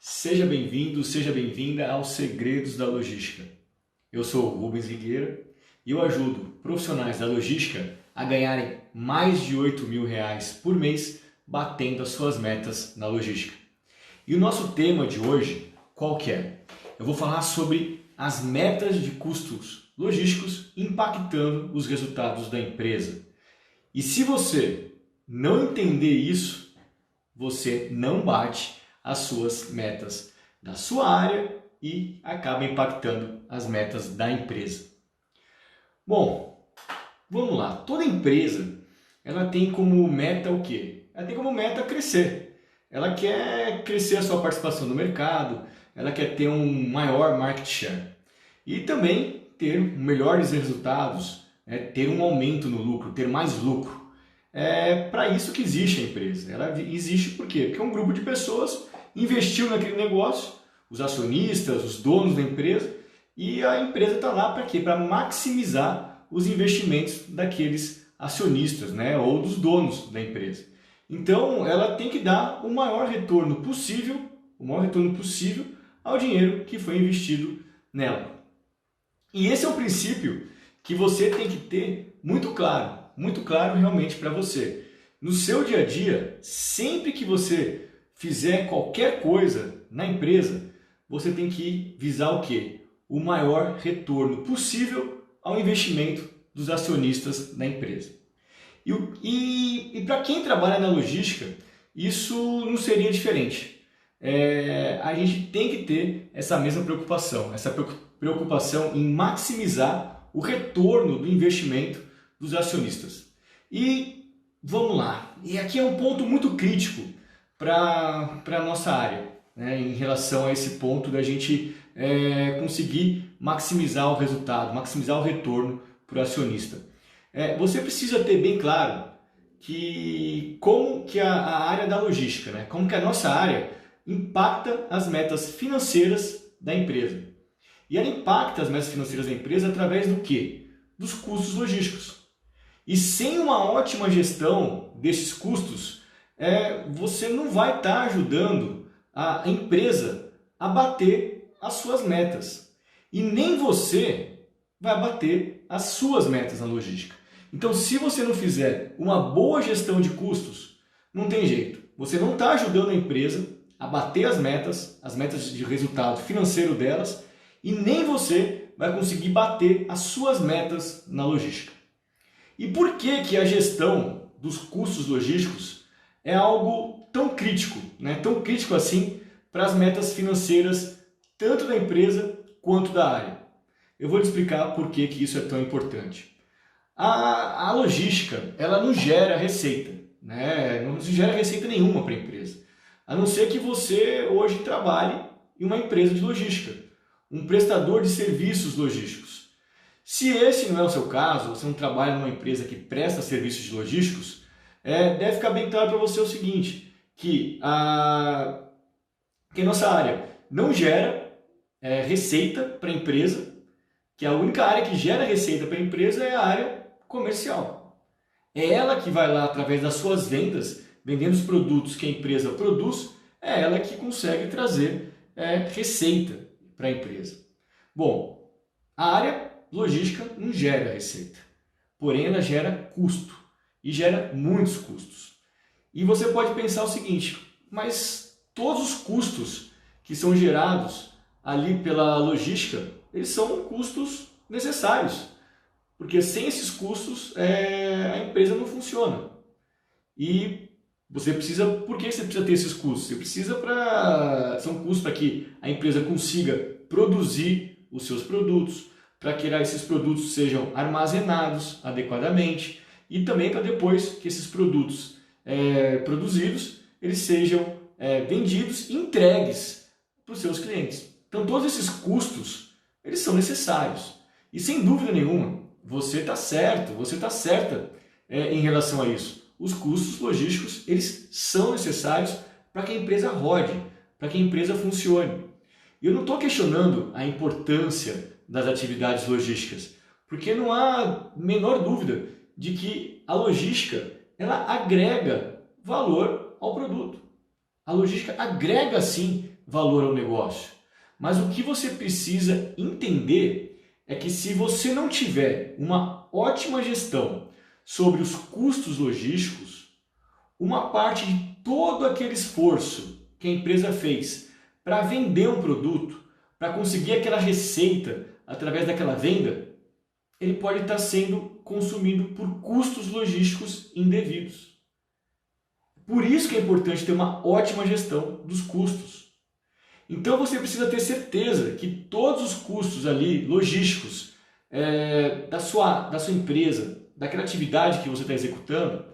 Seja bem-vindo, seja bem-vinda aos Segredos da Logística. Eu sou o Rubens Vigueira e eu ajudo profissionais da logística a ganharem mais de R$ 8.000 por mês batendo as suas metas na logística. E o nosso tema de hoje, qual que é? Eu vou falar sobre as metas de custos logísticos impactando os resultados da empresa. E se você não entender isso, você não bate as suas metas da sua área e acaba impactando as metas da empresa. Bom, vamos lá. Toda empresa ela tem como meta o quê? Ela tem como meta crescer. Ela quer crescer a sua participação no mercado, ela quer ter um maior market share e também ter melhores resultados, ter um aumento no lucro, ter mais lucro. É para isso que existe a empresa. Ela existe por quê? Porque um grupo de pessoas investiu naquele negócio, os acionistas, os donos da empresa, e a empresa está lá para quê? Para maximizar os investimentos daqueles acionistas, ou dos donos da empresa. Então, ela tem que dar o maior retorno possível, ao dinheiro que foi investido nela. E esse é o princípio que você tem que ter muito claro realmente para você. No seu dia a dia, sempre que você fizer qualquer coisa na empresa, você tem que visar o quê? O maior retorno possível ao investimento dos acionistas da empresa. E para quem trabalha na logística, isso não seria diferente. A gente tem que ter essa mesma preocupação, em maximizar o retorno do investimento dos acionistas. E vamos lá, e aqui é um ponto muito crítico para a nossa área, em relação a esse ponto da gente conseguir maximizar o resultado, maximizar o retorno para o acionista. Você precisa ter bem claro como que a área da logística, como que a nossa área impacta as metas financeiras da empresa. E ela impacta as metas financeiras da empresa através do quê? Dos custos logísticos. E sem uma ótima gestão desses custos, você não vai estar ajudando a empresa a bater as suas metas. E nem você vai bater as suas metas na logística. Então, se você não fizer uma boa gestão de custos, não tem jeito. Você não está ajudando a empresa a bater as metas de resultado financeiro delas, e nem você vai conseguir bater as suas metas na logística. E por que a gestão dos custos logísticos é algo tão crítico, tão crítico assim para as metas financeiras tanto da empresa quanto da área? Eu vou te explicar por que isso é tão importante. A logística ela não gera receita, não gera receita nenhuma para a empresa, a não ser que você hoje trabalhe em uma empresa de logística, um prestador de serviços logísticos. Se esse não é o seu caso, você não trabalha numa empresa que presta serviços de logísticos, deve ficar bem claro para você o seguinte, que a nossa área não gera receita para a empresa, que a única área que gera receita para a empresa é a área comercial. É ela que vai lá, através das suas vendas, vendendo os produtos que a empresa produz, é ela que consegue trazer receita para a empresa. Bom, a área logística não gera receita, porém ela gera custo e gera muitos custos. E você pode pensar o seguinte, mas todos os custos que são gerados ali pela logística, eles são custos necessários, porque sem esses custos a empresa não funciona. E por que você precisa ter esses custos? São custos para que a empresa consiga produzir os seus produtos, para que esses produtos sejam armazenados adequadamente e também para depois que esses produtos produzidos eles sejam vendidos e entregues para os seus clientes. Então todos esses custos eles são necessários e sem dúvida nenhuma você está certo, você está certa em relação a isso. Os custos logísticos eles são necessários para que a empresa rode, para que a empresa funcione. E eu não estou questionando a importância das atividades logísticas, porque não há menor dúvida de que a logística ela agrega valor ao produto. A logística agrega sim valor ao negócio. Mas o que você precisa entender é que se você não tiver uma ótima gestão sobre os custos logísticos, uma parte de todo aquele esforço que a empresa fez para vender um produto, para conseguir aquela receita através daquela venda, ele pode estar sendo consumido por custos logísticos indevidos. Por isso que é importante ter uma ótima gestão dos custos. Então você precisa ter certeza que todos os custos ali logísticos da sua empresa, daquela atividade que você está executando,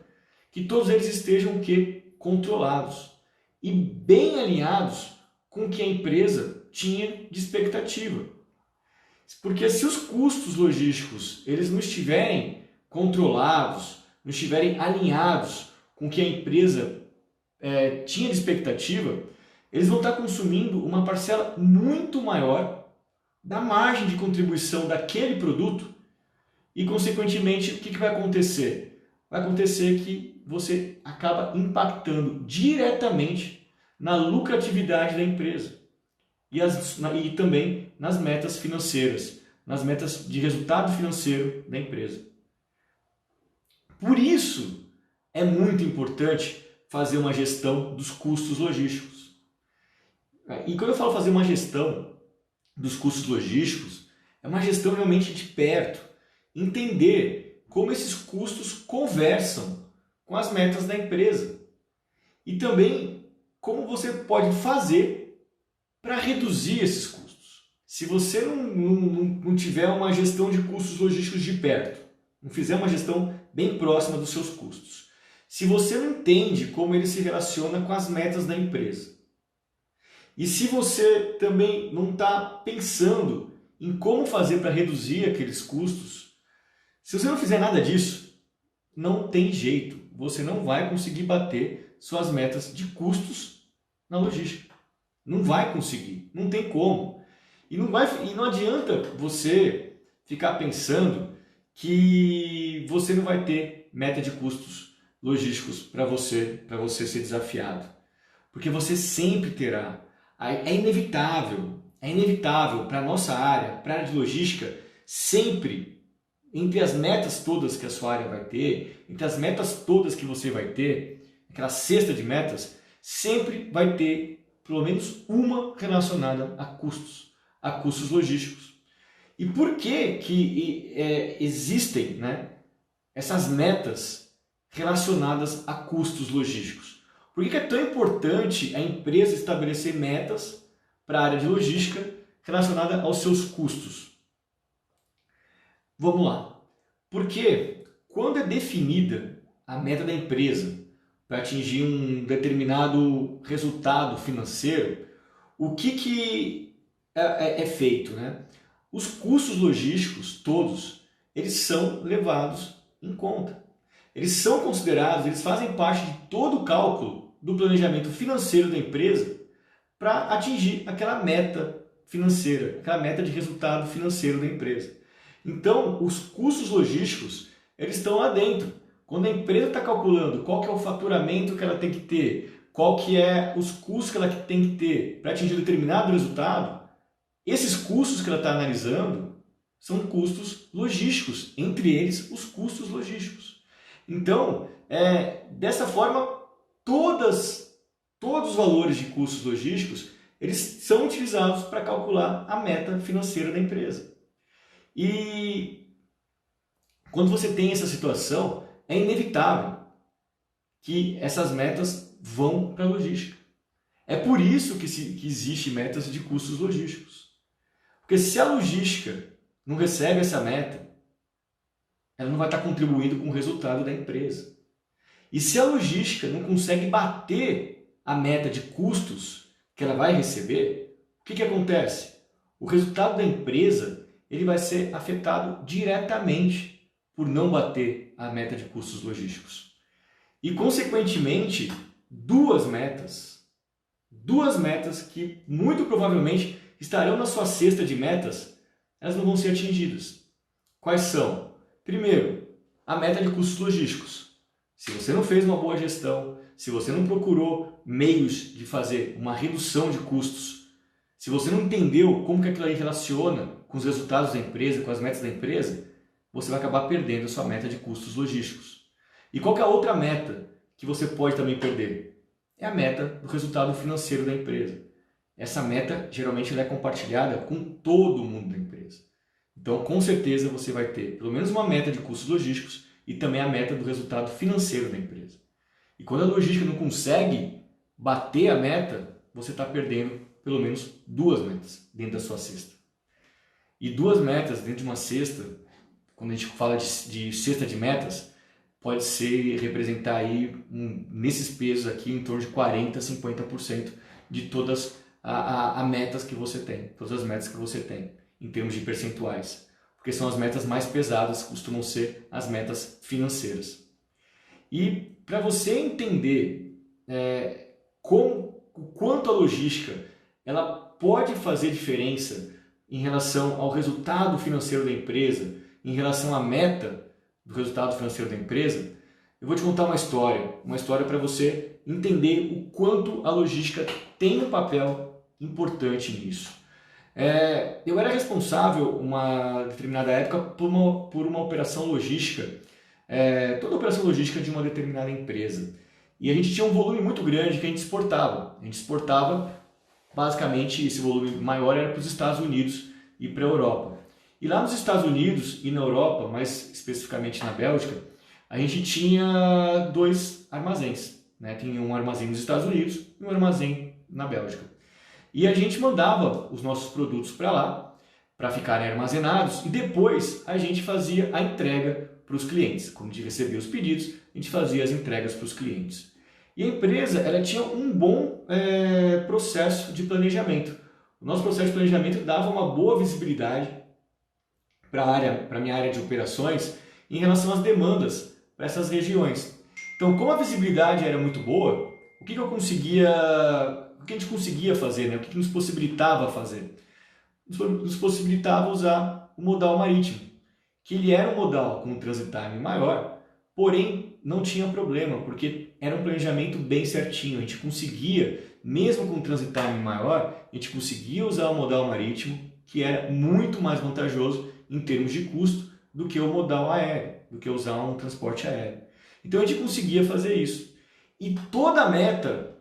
que todos eles estejam controlados e bem alinhados com o que a empresa tinha de expectativa. Porque se os custos logísticos eles não estiverem controlados, não estiverem alinhados com o que a empresa tinha de expectativa, eles vão estar consumindo uma parcela muito maior da margem de contribuição daquele produto e, consequentemente, o que vai acontecer? Vai acontecer que você acaba impactando diretamente na lucratividade da empresa e também nas metas financeiras, nas metas de resultado financeiro da empresa. Por isso, é muito importante fazer uma gestão dos custos logísticos. E quando eu falo fazer uma gestão dos custos logísticos, é uma gestão realmente de perto, entender como esses custos conversam com as metas da empresa e também como você pode fazer para reduzir esses custos. Se você não tiver uma gestão de custos logísticos de perto, não fizer uma gestão bem próxima dos seus custos, se você não entende como ele se relaciona com as metas da empresa, e se você também não está pensando em como fazer para reduzir aqueles custos, se você não fizer nada disso, não tem jeito, você não vai conseguir bater suas metas de custos na logística. Não vai conseguir, não tem como. E não adianta você ficar pensando que você não vai ter meta de custos logísticos para você ser desafiado. Porque você sempre terá. É inevitável para a nossa área, para a área de logística, sempre, entre as metas todas que a sua área vai ter, entre as metas todas que você vai ter, aquela cesta de metas, sempre vai ter pelo menos uma relacionada a custos logísticos. E por que existem, essas metas relacionadas a custos logísticos? Por que é tão importante a empresa estabelecer metas para a área de logística relacionada aos seus custos? Vamos lá. Porque quando é definida a meta da empresa para atingir um determinado resultado financeiro, o que é feito? Os custos logísticos, todos, eles são levados em conta. Eles são considerados, eles fazem parte de todo o cálculo do planejamento financeiro da empresa para atingir aquela meta financeira, aquela meta de resultado financeiro da empresa. Então, os custos logísticos, eles estão lá dentro. Quando a empresa está calculando qual que é o faturamento que ela tem que ter, qual que é os custos que ela tem que ter para atingir um determinado resultado, esses custos que ela está analisando são custos logísticos, entre eles os custos logísticos. Então, dessa forma, todos os valores de custos logísticos, eles são utilizados para calcular a meta financeira da empresa. E quando você tem essa situação, é inevitável que essas metas vão para a logística. É por isso que existe metas de custos logísticos. Porque se a logística não recebe essa meta, ela não vai estar contribuindo com o resultado da empresa. E se a logística não consegue bater a meta de custos que ela vai receber, o que acontece? O resultado da empresa ele vai ser afetado diretamente por não bater a meta de custos logísticos. E, consequentemente, duas metas que muito provavelmente estarão na sua cesta de metas, elas não vão ser atingidas. Quais são? Primeiro, a meta de custos logísticos. Se você não fez uma boa gestão, se você não procurou meios de fazer uma redução de custos, se você não entendeu como que aquilo aí relaciona com os resultados da empresa, com as metas da empresa, você vai acabar perdendo a sua meta de custos logísticos. E qual que é a outra meta que você pode também perder? É a meta do resultado financeiro da empresa. Essa meta geralmente ela é compartilhada com todo mundo da empresa. Então, com certeza, você vai ter pelo menos uma meta de custos logísticos e também a meta do resultado financeiro da empresa. E quando a logística não consegue bater a meta, você está perdendo pelo menos duas metas dentro da sua cesta. E duas metas dentro de uma cesta, quando a gente fala de cesta de metas, pode representar aí, nesses pesos aqui, em torno de 40% a 50% de todas as metas que você tem, todas as metas que você tem, em termos de percentuais. Porque são as metas mais pesadas, costumam ser as metas financeiras. E para você entender o quanto a logística ela pode fazer diferença em relação ao resultado financeiro da empresa, em relação à meta do resultado financeiro da empresa, eu vou te contar uma história para você entender o quanto a logística tem um papel importante nisso. Eu era responsável, uma determinada época, por uma operação logística, toda a operação logística de uma determinada empresa. E a gente tinha um volume muito grande que a gente exportava. A gente exportava, basicamente, esse volume maior era para os Estados Unidos e para a Europa. E lá nos Estados Unidos e na Europa, mais especificamente na Bélgica, a gente tinha dois armazéns. Tinha um armazém nos Estados Unidos e um armazém na Bélgica. E a gente mandava os nossos produtos para lá, para ficarem armazenados, e depois a gente fazia a entrega para os clientes. Quando a gente recebia os pedidos, a gente fazia as entregas para os clientes. E a empresa ela tinha um bom processo de planejamento. O nosso processo de planejamento dava uma boa visibilidade para a minha área de operações em relação às demandas para essas regiões. Então, como a visibilidade era muito boa, o que a gente conseguia fazer, o que nos possibilitava fazer? Nos possibilitava usar o modal marítimo, que ele era um modal com um transit time maior, porém não tinha problema, porque era um planejamento bem certinho. A gente conseguia, mesmo com um transit time maior, a gente conseguia usar o modal marítimo, que era muito mais vantajoso em termos de custo do que o modal aéreo, do que usar um transporte aéreo. Então a gente conseguia fazer isso. E toda a meta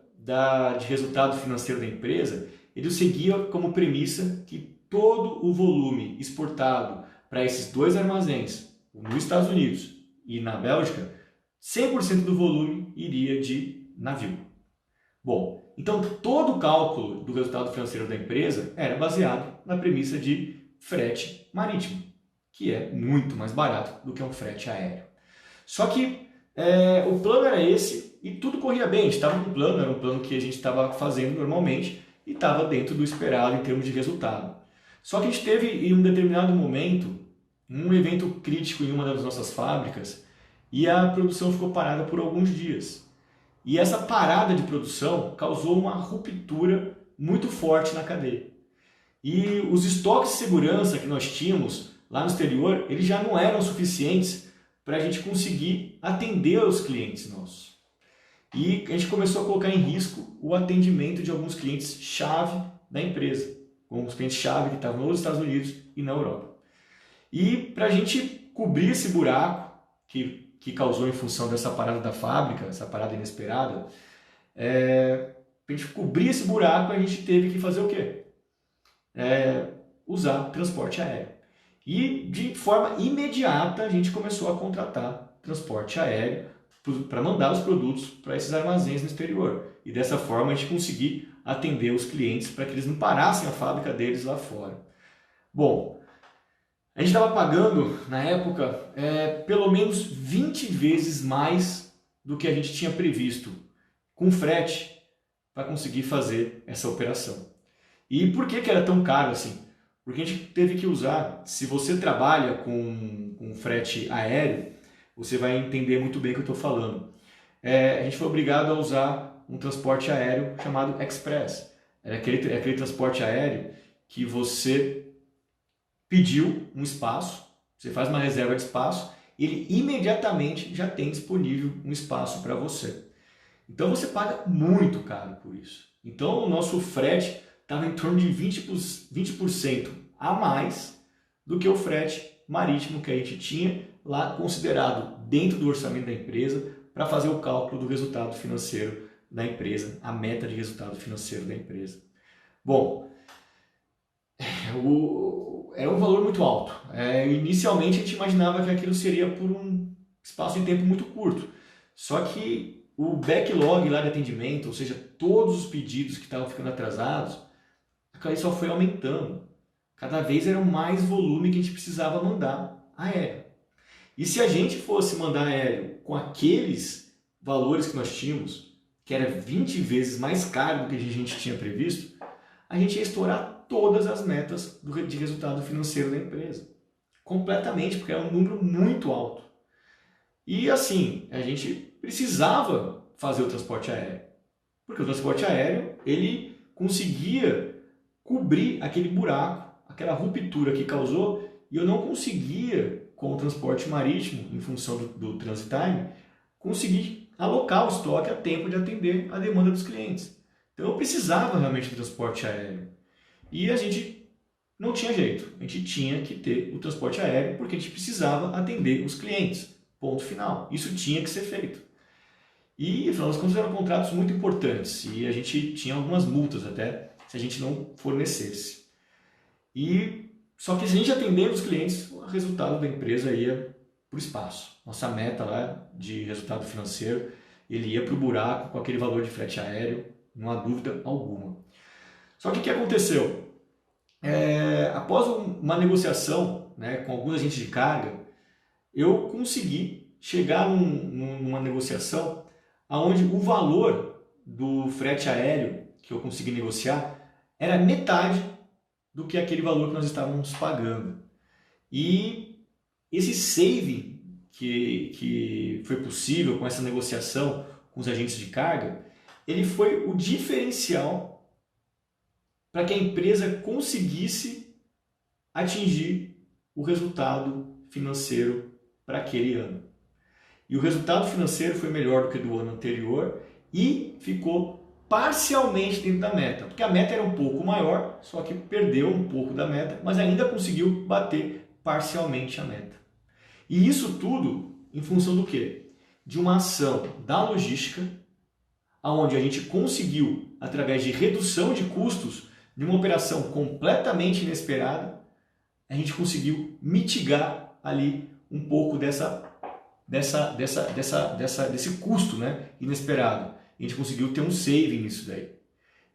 de resultado financeiro da empresa, ele seguia como premissa que todo o volume exportado para esses dois armazéns, nos Estados Unidos e na Bélgica, 100% do volume iria de navio. Bom, então todo o cálculo do resultado financeiro da empresa era baseado na premissa de frete marítimo, que é muito mais barato do que um frete aéreo. Só que o plano era esse e tudo corria bem. A gente estava com um plano, era um plano que a gente estava fazendo normalmente e estava dentro do esperado em termos de resultado. Só que a gente teve, em um determinado momento, um evento crítico em uma das nossas fábricas e a produção ficou parada por alguns dias. E essa parada de produção causou uma ruptura muito forte na cadeia. E os estoques de segurança que nós tínhamos lá no exterior, eles já não eram suficientes para a gente conseguir atender os clientes nossos. E a gente começou a colocar em risco o atendimento de alguns clientes-chave da empresa, alguns clientes-chave que estavam nos Estados Unidos e na Europa. E para a gente cobrir esse buraco que causou em função dessa parada da fábrica, essa parada inesperada, para a gente cobrir esse buraco, a gente teve que fazer o quê? Usar transporte aéreo. E de forma imediata a gente começou a contratar transporte aéreo para mandar os produtos para esses armazéns no exterior. E dessa forma a gente conseguir atender os clientes para que eles não parassem a fábrica deles lá fora. Bom, a gente estava pagando na época pelo menos 20 vezes mais do que a gente tinha previsto com frete para conseguir fazer essa operação. E por que era tão caro assim? Porque a gente teve que usar, se você trabalha com frete aéreo, você vai entender muito bem o que eu estou falando. A gente foi obrigado a usar um transporte aéreo chamado Express. É aquele transporte aéreo que você pediu um espaço, você faz uma reserva de espaço, ele imediatamente já tem disponível um espaço para você. Então você paga muito caro por isso. Então o nosso frete estava em torno de 20% a mais do que o frete marítimo que a gente tinha lá considerado dentro do orçamento da empresa para fazer o cálculo do resultado financeiro da empresa, a meta de resultado financeiro da empresa. Bom, era um valor muito alto. Inicialmente a gente imaginava que aquilo seria por um espaço de tempo muito curto. Só que o backlog lá de atendimento, ou seja, todos os pedidos que estavam ficando atrasados, aquilo só foi aumentando. Cada vez era mais volume que a gente precisava mandar aéreo. E se a gente fosse mandar aéreo com aqueles valores que nós tínhamos, que era 20 vezes mais caro do que a gente tinha previsto, a gente ia estourar todas as metas de resultado financeiro da empresa. Completamente, porque é um número muito alto. E assim, a gente precisava fazer o transporte aéreo. Porque o transporte aéreo, ele conseguia cobrir aquele buraco, aquela ruptura que causou, e eu não conseguia, com o transporte marítimo, em função do transit time, conseguir alocar o estoque a tempo de atender a demanda dos clientes. Então eu precisava realmente do transporte aéreo. E a gente não tinha jeito, a gente tinha que ter o transporte aéreo porque a gente precisava atender os clientes. Ponto final. Isso tinha que ser feito. E, afinal das contas, eram contratos muito importantes e a gente tinha algumas multas até se a gente não fornecesse. Só que se a gente atender os clientes, o resultado da empresa ia para o espaço. Nossa meta lá de resultado financeiro, ele ia para o buraco com aquele valor de frete aéreo, não há dúvida alguma. Só que o que aconteceu? Após uma negociação, né, com alguns agentes de carga, eu consegui chegar numa negociação onde o valor do frete aéreo que eu consegui negociar era metade do que aquele valor que nós estávamos pagando. E esse saving que foi possível com essa negociação com os agentes de carga, ele foi o diferencial para que a empresa conseguisse atingir o resultado financeiro para aquele ano. E o resultado financeiro foi melhor do que do ano anterior e ficou parcialmente dentro da meta, porque a meta era um pouco maior, só que perdeu um pouco da meta, mas ainda conseguiu bater parcialmente a meta. E isso tudo em função do quê? De uma ação da logística, onde a gente conseguiu, através de redução de custos, de uma operação completamente inesperada, a gente conseguiu mitigar ali um pouco desse custo, né, inesperado. A gente conseguiu ter um saving nisso daí.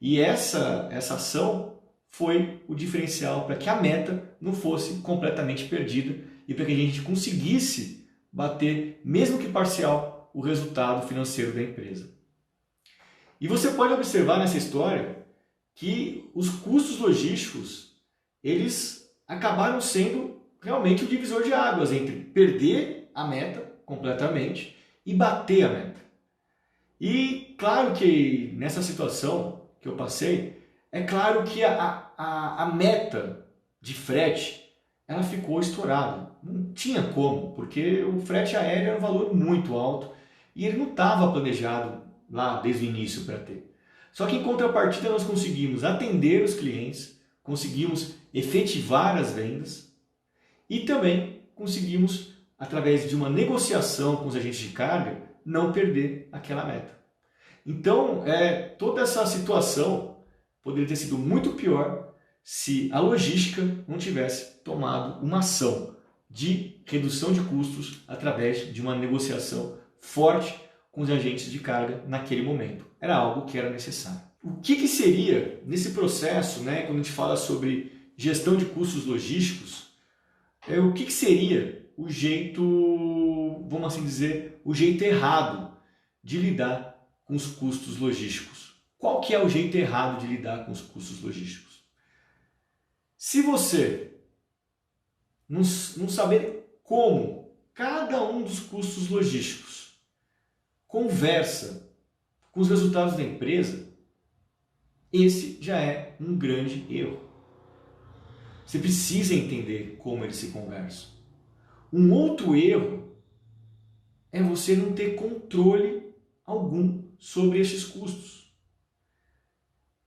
E essa ação foi o diferencial para que a meta não fosse completamente perdida e para que a gente conseguisse bater, mesmo que parcial, o resultado financeiro da empresa. E você pode observar nessa história que os custos logísticos, eles acabaram sendo realmente o divisor de águas entre perder a meta completamente e bater a meta. E claro que nessa situação que eu passei, é claro que a meta de frete, ela ficou estourada. Não tinha como, porque o frete aéreo era um valor muito alto e ele não estava planejado lá desde o início para ter. Só que em contrapartida nós conseguimos atender os clientes, conseguimos efetivar as vendas e também conseguimos, através de uma negociação com os agentes de carga, não perder aquela meta. Então, toda essa situação poderia ter sido muito pior se a logística não tivesse tomado uma ação de redução de custos através de uma negociação forte com os agentes de carga naquele momento. Era algo que era necessário. O que seria, nesse processo, né, quando a gente fala sobre gestão de custos logísticos, o que seria o jeito, vamos assim dizer, o jeito errado de lidar com os custos logísticos? Qual que é o jeito errado de lidar com os custos logísticos? Se você não saber como cada um dos custos logísticos conversa com os resultados da empresa, esse já é um grande erro. Você precisa entender como eles se conversam. Um outro erro é você não ter controle algum sobre estes custos.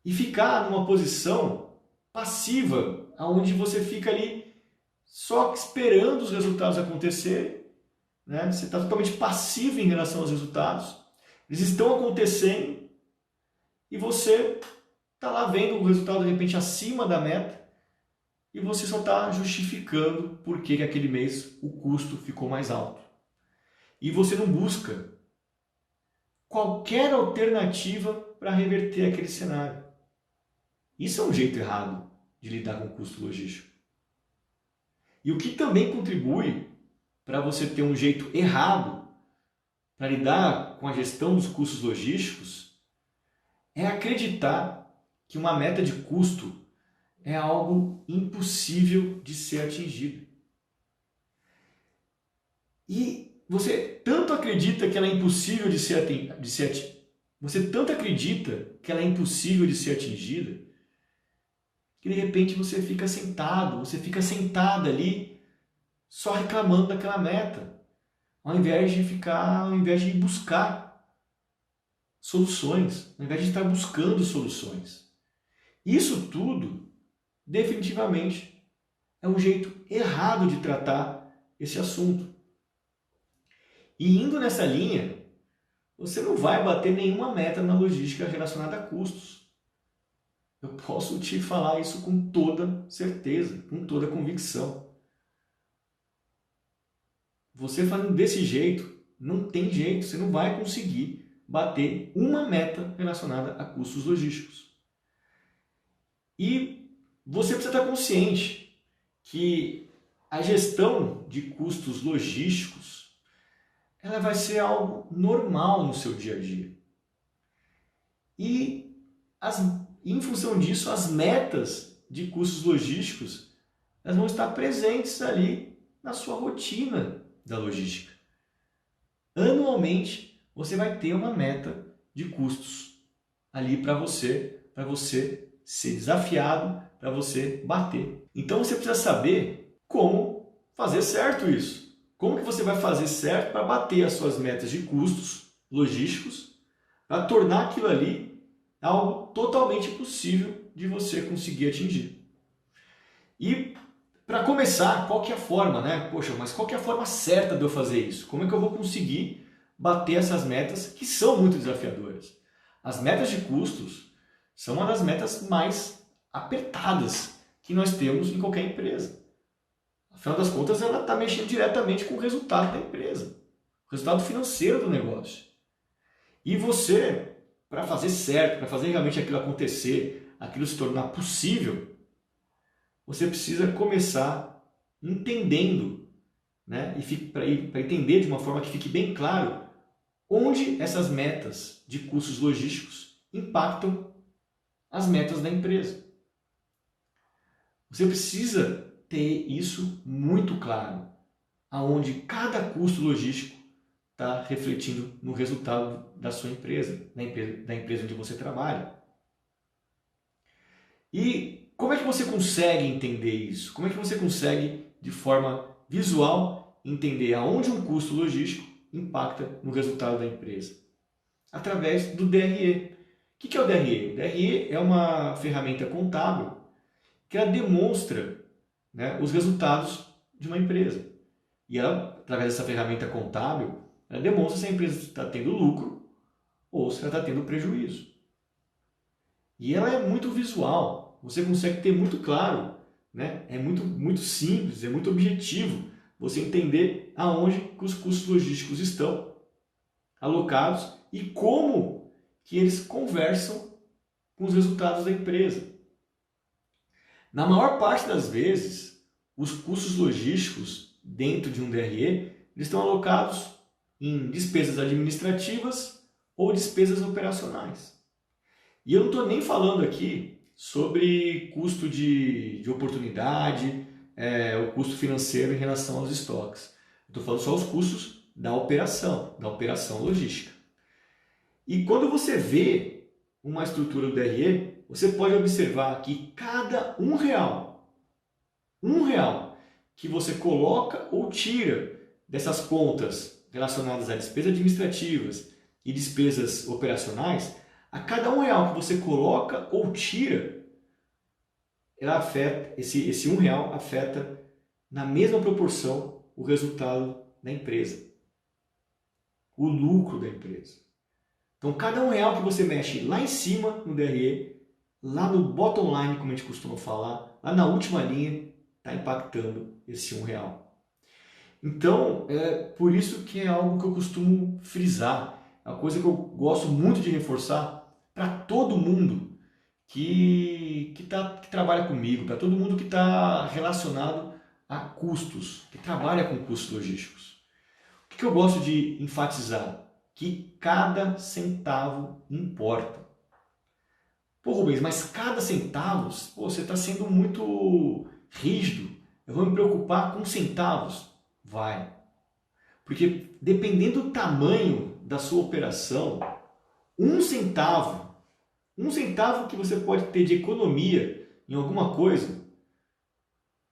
E ficar numa posição passiva, onde você fica ali só esperando os resultados acontecerem, né? Você está totalmente passivo em relação aos resultados. Eles estão acontecendo e você está lá vendo o resultado de repente acima da meta e você só está justificando por que aquele mês o custo ficou mais alto. E você não busca qualquer alternativa para reverter aquele cenário. Isso é um jeito errado de lidar com o custo logístico. E o que também contribui para você ter um jeito errado para lidar com a gestão dos custos logísticos é acreditar que uma meta de custo é algo impossível de ser atingido. E você tanto acredita que ela é impossível de ser atingida, que de repente você fica sentada ali só reclamando daquela meta, ao invés de buscar soluções, ao invés de estar buscando soluções. Isso tudo, definitivamente, é um jeito errado de tratar esse assunto. E indo nessa linha, você não vai bater nenhuma meta na logística relacionada a custos. Eu posso te falar isso com toda certeza, com toda convicção. Você fazendo desse jeito, não tem jeito, você não vai conseguir bater uma meta relacionada a custos logísticos. E você precisa estar consciente que a gestão de custos logísticos ela vai ser algo normal no seu dia a dia. E em função disso, as metas de custos logísticos elas vão estar presentes ali na sua rotina da logística. Anualmente, você vai ter uma meta de custos ali para você ser desafiado, para você bater. Então você precisa saber como fazer certo isso. Como que você vai fazer certo para bater as suas metas de custos logísticos, para tornar aquilo ali algo totalmente possível de você conseguir atingir. E para começar, qual que é a forma, né? Poxa, mas qual que é a forma certa de eu fazer isso? Como é que eu vou conseguir bater essas metas que são muito desafiadoras? As metas de custos são uma das metas mais apertadas que nós temos em qualquer empresa. Afinal das contas, ela está mexendo diretamente com o resultado da empresa, o resultado financeiro do negócio. E você, para fazer certo, para fazer realmente aquilo acontecer, aquilo se tornar possível, você precisa começar entendendo, né? E para entender de uma forma que fique bem claro onde essas metas de custos logísticos impactam as metas da empresa. Você precisa ter isso muito claro, aonde cada custo logístico está refletindo no resultado da sua empresa, da empresa onde você trabalha. E como é que você consegue entender isso? Como é que você consegue, de forma visual, entender aonde um custo logístico impacta no resultado da empresa? Através do DRE. O que é o DRE? O DRE é uma ferramenta contábil que ela demonstra, né, os resultados de uma empresa. E ela, através dessa ferramenta contábil, ela demonstra se a empresa está tendo lucro ou se ela está tendo prejuízo. E ela é muito visual, você consegue ter muito claro, né? É muito simples, é muito objetivo você entender aonde os custos logísticos estão alocados e como que eles conversam com os resultados da empresa. Na maior parte das vezes, os custos logísticos dentro de um DRE eles estão alocados em despesas administrativas ou despesas operacionais. E eu não estou nem falando aqui sobre custo de oportunidade, o custo financeiro em relação aos estoques. Estou falando só os custos da operação logística. E quando você vê uma estrutura do DRE, você pode observar que cada um real que você coloca ou tira dessas contas relacionadas a despesas administrativas e despesas operacionais, a cada R$ 1 que você coloca ou tira, ela afeta, esse R$ 1 afeta na mesma proporção o resultado da empresa, o lucro da empresa. Então, cada R$ 1 que você mexe lá em cima no DRE, lá no bottom line, como a gente costuma falar, lá na última linha, está impactando esse R$ 1. Então, é por isso que é algo que eu costumo frisar, é uma coisa que eu gosto muito de reforçar para todo mundo que trabalha comigo, para todo mundo que está relacionado a custos, que trabalha com custos logísticos. O que eu gosto de enfatizar? Que cada centavo importa. Pô, Rubens, mas cada centavo, você está sendo muito rígido. Eu vou me preocupar com centavos? Vai. Porque dependendo do tamanho da sua operação, um centavo que você pode ter de economia em alguma coisa,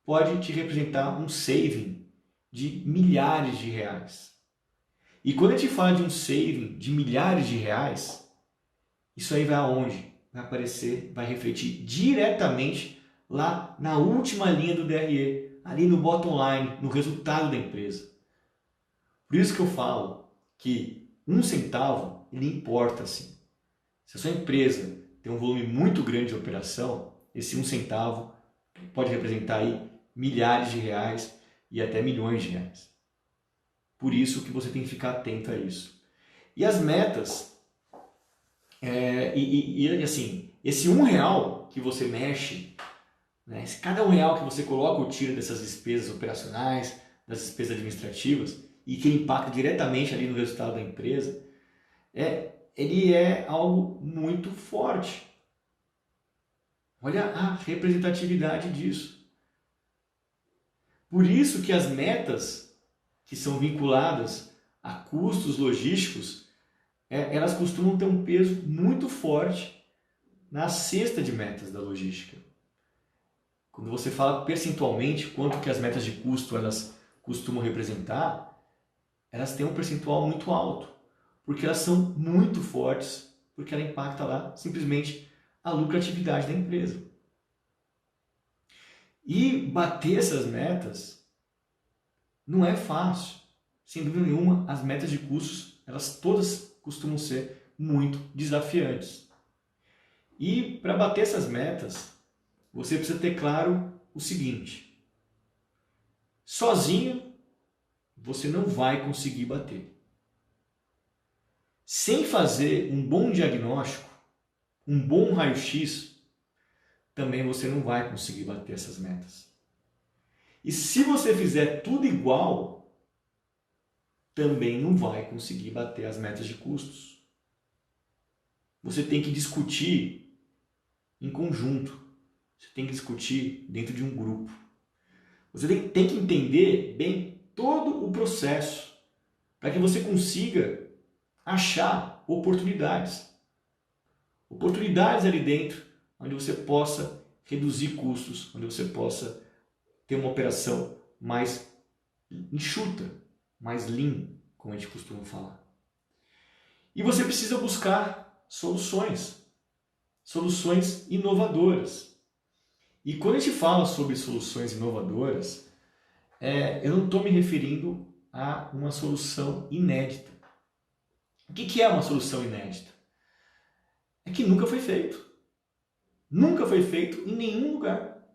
pode te representar um saving de milhares de reais. E quando a gente fala de um saving de milhares de reais, isso aí vai aonde? Vai aparecer, vai refletir diretamente lá na última linha do DRE, ali no bottom line, no resultado da empresa. Por isso que eu falo que um centavo, ele importa sim. Se a sua empresa tem um volume muito grande de operação, esse um centavo pode representar aí milhares de reais e até milhões de reais. Por isso que você tem que ficar atento a isso. E as metas, assim, esse R$ 1 que você mexe, né, cada R$ 1 que você coloca ou tira dessas despesas operacionais, das despesas administrativas, e que impacta diretamente ali no resultado da empresa, ele é algo muito forte. Olha a representatividade disso. Por isso que as metas que são vinculadas a custos logísticos, elas costumam ter um peso muito forte na cesta de metas da logística. Quando você fala percentualmente quanto que as metas de custo elas costumam representar, elas têm um percentual muito alto, porque elas são muito fortes, porque ela impacta lá simplesmente a lucratividade da empresa. E bater essas metas não é fácil. Sem dúvida nenhuma, as metas de custos, elas todas costumam ser muito desafiantes. E para bater essas metas, você precisa ter claro o seguinte: sozinho você não vai conseguir bater. Sem fazer um bom diagnóstico, um bom raio-x, também você não vai conseguir bater essas metas. E se você fizer tudo igual, também não vai conseguir bater as metas de custos. Você tem que discutir em conjunto. Você tem que discutir dentro de um grupo. Você tem que entender bem todo o processo para que você consiga achar oportunidades. Oportunidades ali dentro, onde você possa reduzir custos, onde você possa ter uma operação mais enxuta, mais lean, como a gente costuma falar. E você precisa buscar soluções inovadoras. E quando a gente fala sobre soluções inovadoras, eu não estou me referindo a uma solução inédita. O que é uma solução inédita? É que nunca foi feito. Nunca foi feito em nenhum lugar.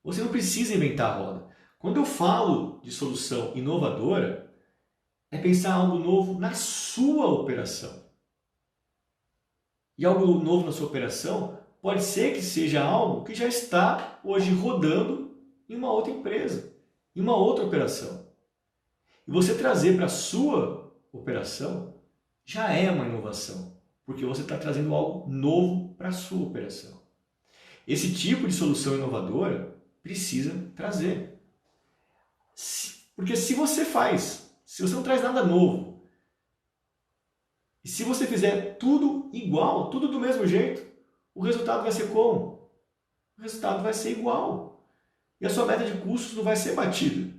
Você não precisa inventar a roda. Quando eu falo de solução inovadora, é pensar algo novo na sua operação. E algo novo na sua operação pode ser que seja algo que já está hoje rodando em uma outra empresa, em uma outra operação. E você trazer para a sua operação já é uma inovação, porque você está trazendo algo novo para a sua operação. Esse tipo de solução inovadora precisa trazer. Porque se você não traz nada novo, e se você fizer tudo igual, tudo do mesmo jeito, o resultado vai ser como? O resultado vai ser igual. E a sua meta de custos não vai ser batida.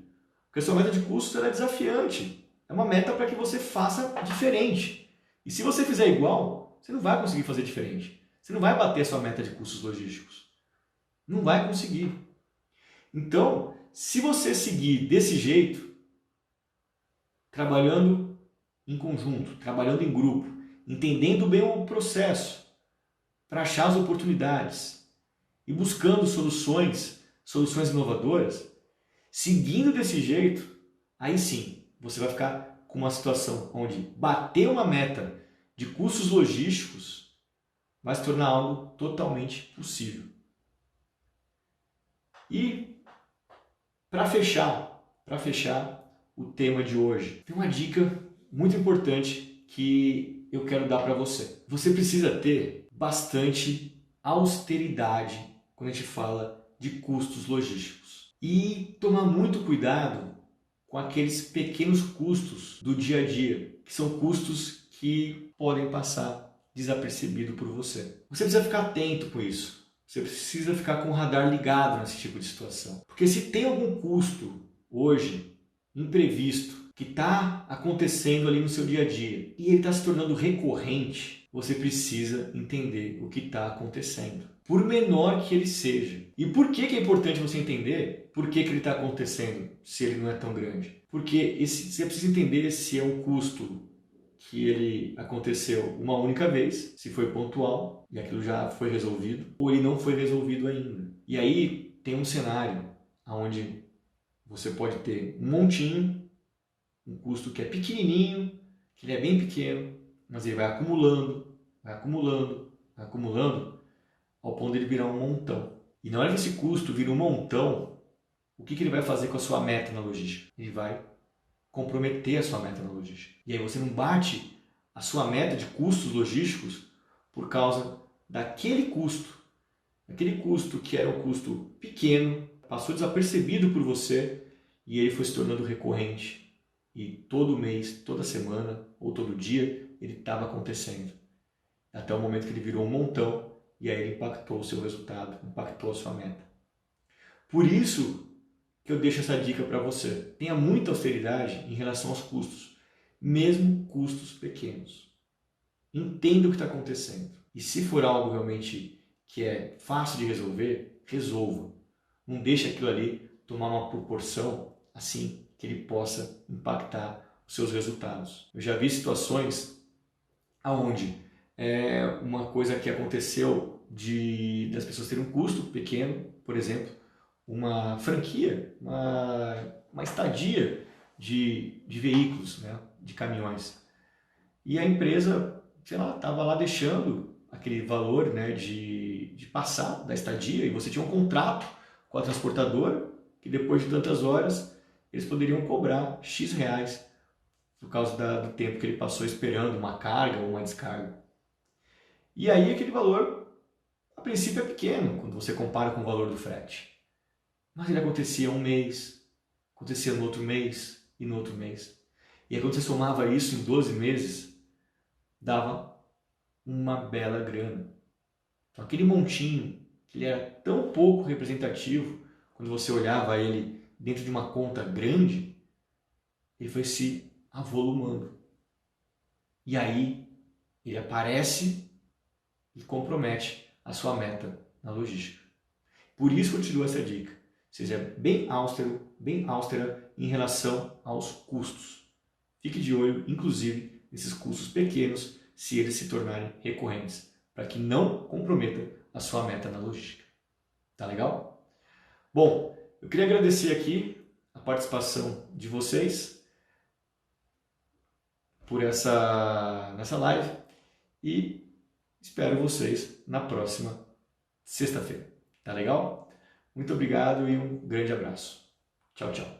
Porque a sua meta de custos é desafiante. É uma meta para que você faça diferente. E se você fizer igual, você não vai conseguir fazer diferente. Você não vai bater a sua meta de custos logísticos. Não vai conseguir. Então, se você seguir desse jeito, trabalhando em conjunto, trabalhando em grupo, entendendo bem o processo, para achar as oportunidades e buscando soluções inovadoras, seguindo desse jeito, aí sim, você vai ficar com uma situação onde bater uma meta de custos logísticos vai se tornar algo totalmente possível. E para fechar o tema de hoje, tem uma dica muito importante que eu quero dar para você. Você precisa ter bastante austeridade quando a gente fala de custos logísticos. E tomar muito cuidado com aqueles pequenos custos do dia a dia, que são custos que podem passar desapercebido por você. Você precisa ficar atento com isso. Você precisa ficar com o radar ligado nesse tipo de situação. Porque se tem algum custo hoje, imprevisto, que está acontecendo ali no seu dia a dia e ele está se tornando recorrente, você precisa entender o que está acontecendo, por menor que ele seja. E por que é importante você entender por que ele está acontecendo, se ele não é tão grande? Porque você precisa entender se é um custo que ele aconteceu uma única vez, se foi pontual e aquilo já foi resolvido, ou ele não foi resolvido ainda. E aí tem um cenário onde você pode ter um montinho, um custo que é pequenininho, que ele é bem pequeno, mas ele vai acumulando, ao ponto de ele virar um montão. E na hora que esse custo vira um montão, o que ele vai fazer com a sua meta na logística? Ele vai comprometer a sua meta na logística. E aí você não bate a sua meta de custos logísticos por causa daquele custo. Aquele custo que era um custo pequeno, passou desapercebido por você e ele foi se tornando recorrente. E todo mês, toda semana ou todo dia ele estava acontecendo. Até o momento que ele virou um montão e aí ele impactou o seu resultado, impactou a sua meta. Por isso que eu deixo essa dica para você. Tenha muita austeridade em relação aos custos, mesmo custos pequenos. Entenda o que está acontecendo. E se for algo realmente que é fácil de resolver, resolva. Não deixe aquilo ali tomar uma proporção assim que ele possa impactar os seus resultados. Eu já vi situações onde uma coisa que aconteceu das pessoas terem um custo pequeno, por exemplo, uma franquia, uma estadia de veículos, né, de caminhões. E a empresa, sei lá, estava lá deixando aquele valor, né, de passar da estadia, e você tinha um contrato com a transportadora, que depois de tantas horas eles poderiam cobrar X reais por causa do tempo que ele passou esperando uma carga ou uma descarga. E aí aquele valor, a princípio, é pequeno quando você compara com o valor do frete. Mas ele acontecia um mês, acontecia no outro mês e no outro mês. E aí quando você somava isso em 12 meses, dava uma bela grana. Então aquele montinho, que ele era tão pouco representativo, quando você olhava ele dentro de uma conta grande, ele foi se avolumando. E aí ele aparece e compromete a sua meta na logística. Por isso que eu te dou essa dica. Seja bem austera em relação aos custos. Fique de olho, inclusive, nesses custos pequenos, se eles se tornarem recorrentes, para que não comprometa a sua meta na logística. Tá legal? Bom, eu queria agradecer aqui a participação de vocês por nessa live e espero vocês na próxima sexta-feira. Tá legal? Muito obrigado e um grande abraço. Tchau, tchau.